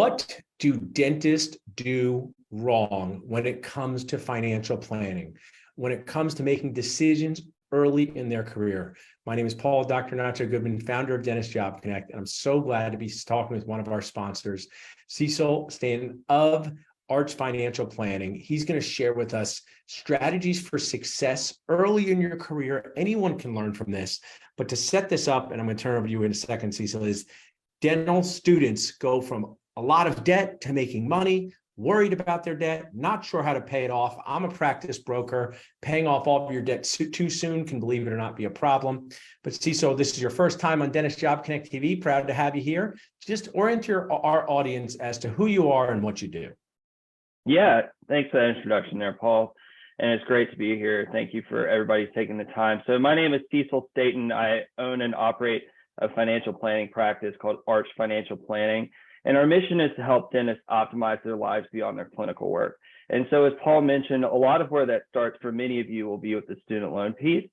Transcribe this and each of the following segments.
What do dentists do wrong when it comes to financial planning, when it comes to making decisions early in their career? My name is Paul, Dr. Nacho Goodman, founder of Dentist Job Connect, and I'm so glad to be talking with one of our sponsors, Cecil, Stanton of Arch Financial Planning. He's going to share with us strategies for success early in your career. Anyone can learn from this, but to set this up, and I'm going to turn over to you in a second, Cecil, is dental students go from a lot of debt to making money, worried about their debt, not sure how to pay it off. I'm a practice broker. Paying off all of your debt too soon can, believe it or not, be a problem. But Cecil, this is your first time on Dentist Job Connect TV. Proud to have you here. Just orient our audience as to who you are and what you do. Yeah, thanks for that introduction there, Paul. And it's great to be here. Thank you for everybody taking the time. So my name is Cecil Stanton. I own and operate a financial planning practice called Arch Financial Planning. And our mission is to help dentists optimize their lives beyond their clinical work. And so as Paul mentioned, a lot of where that starts for many of you will be with the student loan piece.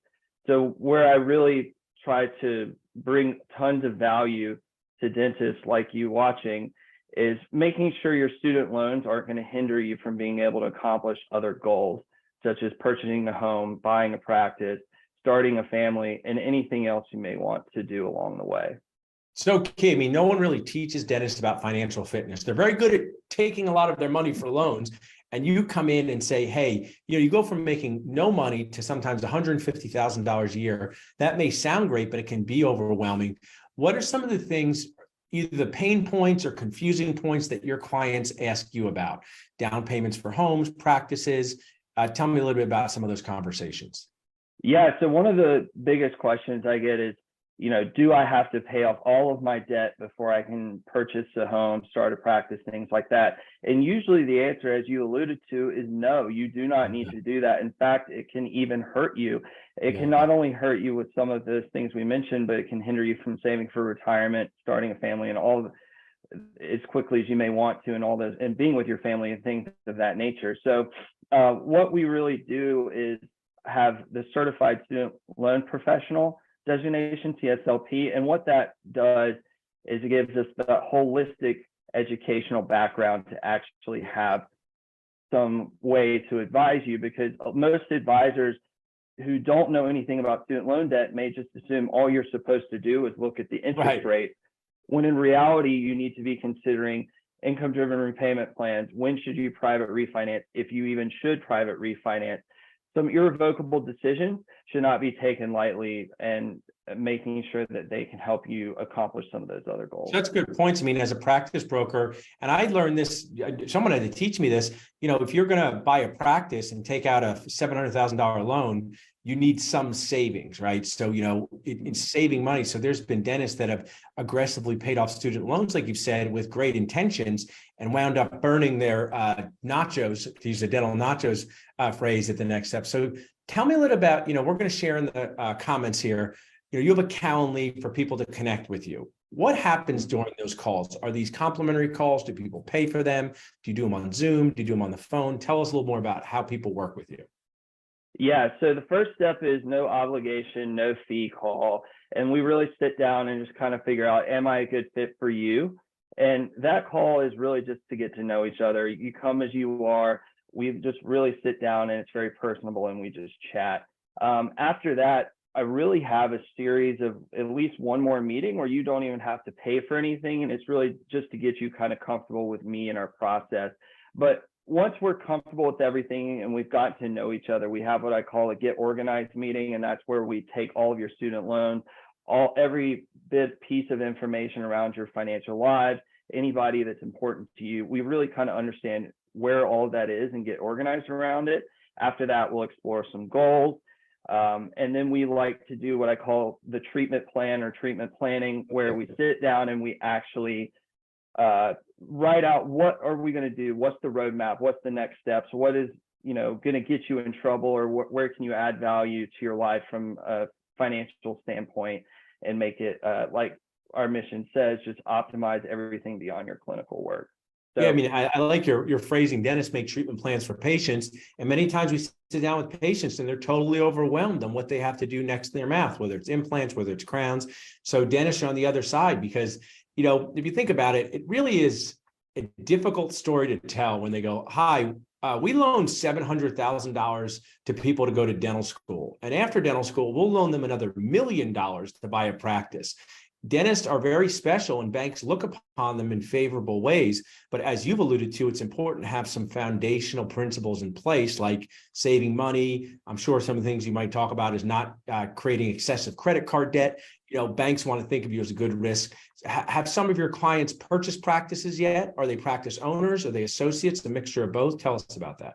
So where I really try to bring tons of value to dentists like you watching is making sure your student loans aren't going to hinder you from being able to accomplish other goals, such as purchasing a home, buying a practice, starting a family, and anything else you may want to do along the way. So key. I mean, no one really teaches dentists about financial fitness. They're very good at taking a lot of their money for loans. And you come in and say, hey, you go from making no money to sometimes $150,000 a year. That may sound great, but it can be overwhelming. What are some of the things, either the pain points or confusing points that your clients ask you about? Down payments for homes, practices. Tell me a little bit about some of those conversations. Yeah, so one of the biggest questions I get is, do I have to pay off all of my debt before I can purchase a home, start a practice, things like that? And usually the answer, as you alluded to, is no, you do not need to do that. In fact, it can even hurt you. It can not only hurt you with some of those things we mentioned, but it can hinder you from saving for retirement, starting a family, and all of as quickly as you may want to, and all those, and being with your family and things of that nature. So what we really do is have the certified student loan professional designation, CSLP. And what that does is it gives us the holistic educational background to actually have some way to advise you, because most advisors who don't know anything about student loan debt may just assume all you're supposed to do is look at the interest rate, when in reality, you need to be considering income-driven repayment plans. When should you private refinance, if you even should private refinance? Some irrevocable decisions should not be taken lightly, and making sure that they can help you accomplish some of those other goals. That's good points. I mean, as a practice broker, and I learned this, someone had to teach me this, if you're going to buy a practice and take out a $700,000 loan, you need some savings, right? So, it's saving money. So there's been dentists that have aggressively paid off student loans, like you've said, with great intentions, and wound up burning their nachos, to use the dental nachos phrase, at the next step. So tell me a little about, we're going to share in the comments here, you have a Calendly for people to connect with you. What happens during those calls? Are these complimentary calls? Do people pay for them? Do you do them on Zoom? Do you do them on the phone? Tell us a little more about how people work with you. Yeah, so the first step is no obligation, no fee call. And we really sit down and just kind of figure out, am I a good fit for you? And that call is really just to get to know each other. You come as you are. We just really sit down, and it's very personable, and we just chat. After that, I really have a series of at least one more meeting where you don't even have to pay for anything. And it's really just to get you kind of comfortable with me and our process. But once we're comfortable with everything and we've gotten to know each other, we have what I call a get organized meeting. And that's where we take all of your student loans, every bit piece of information around your financial lives, anybody that's important to you. We really kind of understand where all of that is and get organized around it. After that, we'll explore some goals. And then we like to do what I call the treatment plan or treatment planning, where we sit down and we actually write out, what are we going to do? What's the roadmap? What's the next steps? What is, going to get you in trouble, or where can you add value to your life from a financial standpoint, and make it, like our mission says, just optimize everything beyond your clinical work. So, yeah, I mean, I like your phrasing. Dentists make treatment plans for patients, and many times we sit down with patients and they're totally overwhelmed on what they have to do next in their mouth, whether it's implants, whether it's crowns. So dentists are on the other side, because if you think about it, it really is a difficult story to tell when they go, hi, we loan $700,000 to people to go to dental school. And after dental school, we'll loan them another $1 million to buy a practice. Dentists are very special and banks look upon them in favorable ways. But as you've alluded to, it's important to have some foundational principles in place, like saving money. I'm sure some of the things you might talk about is not creating excessive credit card debt. Banks want to think of you as a good risk. Have some of your clients purchased practices yet? Are they practice owners? Are they associates? A mixture of both? Tell us about that.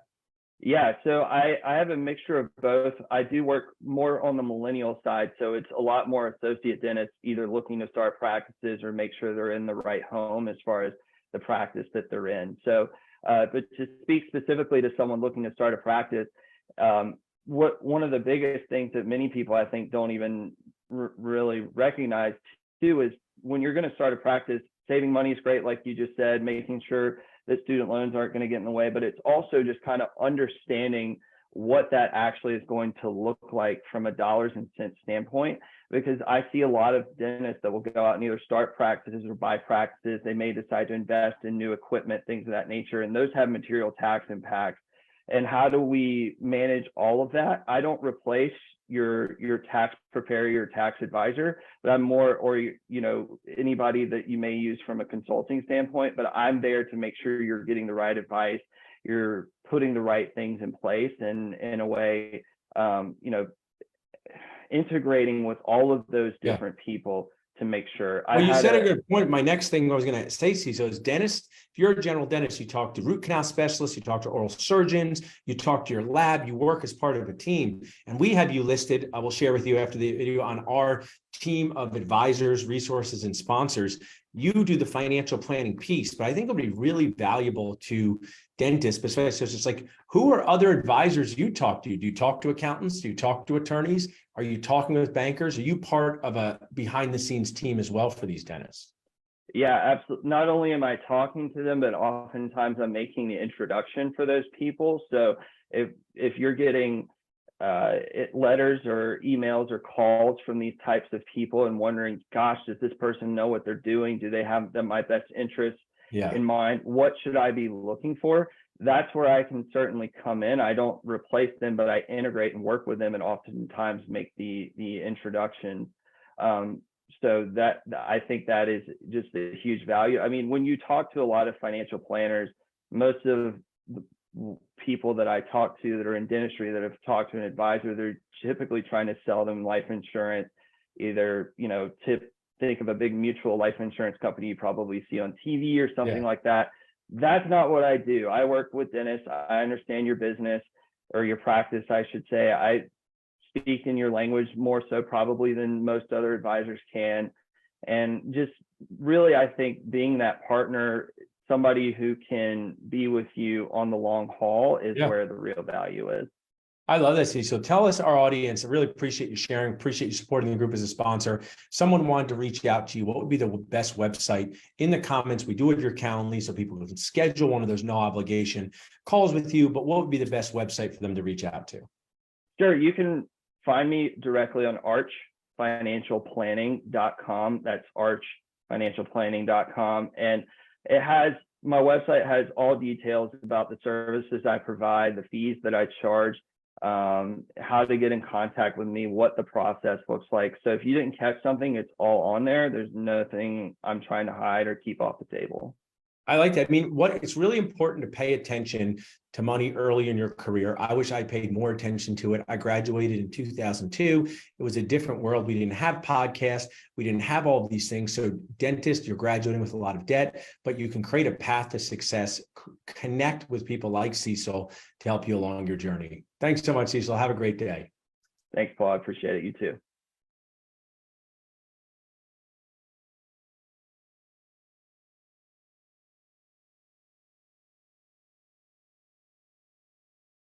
Yeah, so I have a mixture of both. I do work more on the millennial side, so it's a lot more associate dentists either looking to start practices or make sure they're in the right home as far as the practice that they're in. So, but to speak specifically to someone looking to start a practice, one of the biggest things that many people I think don't even really recognize too is when you're going to start a practice, saving money is great, like you just said, making sure that student loans aren't going to get in the way, but it's also just kind of understanding what that actually is going to look like from a dollars and cents standpoint. Because I see a lot of dentists that will go out and either start practices or buy practices. They may decide to invest in new equipment, things of that nature, and those have material tax impacts. And how do we manage all of that? I don't replace your tax preparer, your tax advisor, but I'm more, or anybody that you may use from a consulting standpoint, but I'm there to make sure you're getting the right advice, you're putting the right things in place, and in a way, integrating with all of those different people to make sure. Well, you said a good point. My next thing I was going to say, Cecil, is dentists. If you're a general dentist, you talk to root canal specialists, you talk to oral surgeons, you talk to your lab, you work as part of a team. And we have you listed, I will share with you after the video, on our team of advisors, resources, and sponsors. You do the financial planning piece, but I think it'll be really valuable to dentists, especially it's like, who are other advisors you talk to? Do you talk to accountants? Do you talk to attorneys? Are you talking with bankers? Are you part of a behind the scenes team as well for these dentists? Yeah, absolutely. Not only am I talking to them, but oftentimes I'm making the introduction for those people. So if you're getting letters or emails or calls from these types of people and wondering, gosh, does this person know what they're doing? Do they have my best interests in mind? What should I be looking for? That's where I can certainly come in. I don't replace them, but I integrate and work with them and oftentimes make the introduction. So that, I think that is just a huge value. I mean, when you talk to a lot of financial planners, most of the people that I talk to that are in dentistry that have talked to an advisor, they're typically trying to sell them life insurance, either, think of a big mutual life insurance company you probably see on TV or something like that. That's not what I do. I work with dentists. I understand your business, or your practice, I should say. I speak in your language more so probably than most other advisors can. And just really, I think being that partner, somebody who can be with you on the long haul, is where the real value is. I love that, Cecil. Tell us, our audience, I really appreciate you sharing, appreciate you supporting the group as a sponsor. Someone wanted to reach out to you. What would be the best website? In the comments, we do have your Calendly so people can schedule one of those no obligation calls with you, but what would be the best website for them to reach out to? Sure. You can find me directly on archfinancialplanning.com. That's archfinancialplanning.com. And my website has all details about the services I provide, the fees that I charge, how to get in contact with me, what the process looks like. So if you didn't catch something, it's all on there. There's nothing I'm trying to hide or keep off the table. I like that. I mean, it's really important to pay attention to money early in your career. I wish I paid more attention to it. I graduated in 2002. It was a different world. We didn't have podcasts. We didn't have all of these things. So dentist, you're graduating with a lot of debt, but you can create a path to success, connect with people like Cecil to help you along your journey. Thanks so much, Cecil. Have a great day. Thanks, Paul. I appreciate it. You too.